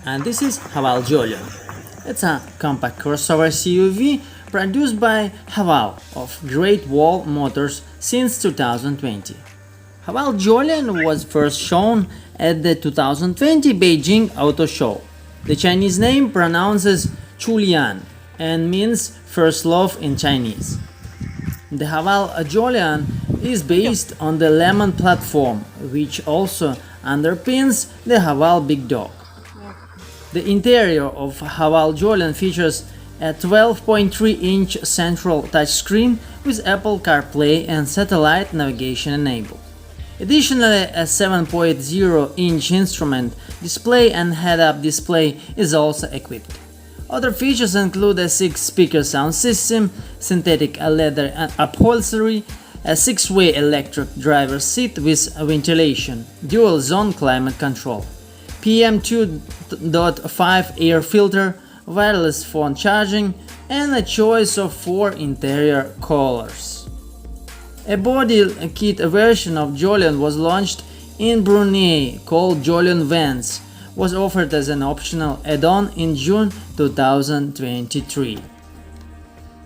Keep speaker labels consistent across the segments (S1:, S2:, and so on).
S1: and this is Haval Jolion. It's a compact crossover SUV produced by Haval of Great Wall Motors since 2020. Haval Jolion was first shown at the 2020 Beijing Auto Show. The Chinese name pronounces chulian and means first love in Chinese. The Haval Jolion is based on the Lemon platform, which also underpins the Haval Big Dog. The interior of Haval Jolion features a 12.3-inch central touchscreen with Apple CarPlay and satellite navigation enabled. Additionally, a 7.0-inch instrument display and head-up display is also equipped. Other features include a 6-speaker sound system, synthetic leather upholstery, a 6-way electric driver's seat with ventilation, dual-zone climate control, PM2.5 air filter, wireless phone charging, and a choice of 4 interior colors. A body kit version of Jolion was launched in Brunei called Jolion Vans, was offered as an optional add-on in June 2023.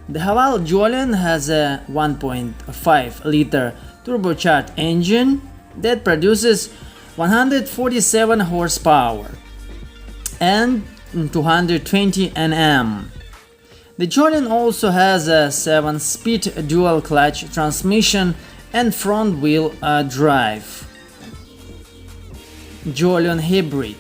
S1: The Haval Jolion has a 1.5-liter turbocharged engine that produces 147 horsepower and 220 Nm. The Jolion also has a 7-speed dual-clutch transmission and front-wheel drive. Jolion Hybrid.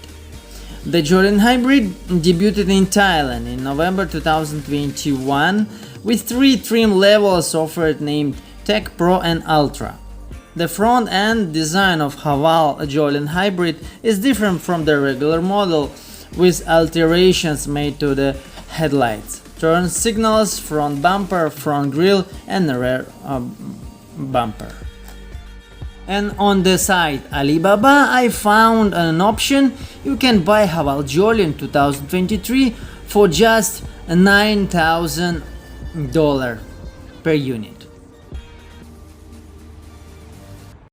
S1: The Jolion Hybrid debuted in Thailand in November 2021 with 3 trim levels offered named Tech Pro and Ultra. The front-end design of Haval Jolion Hybrid is different from the regular model, with alterations made to the headlights, turn signals, front bumper, front grille, and rear bumper. And on the site Alibaba, I found an option. You can buy Haval Jolion 2023 for just $9,000 per unit.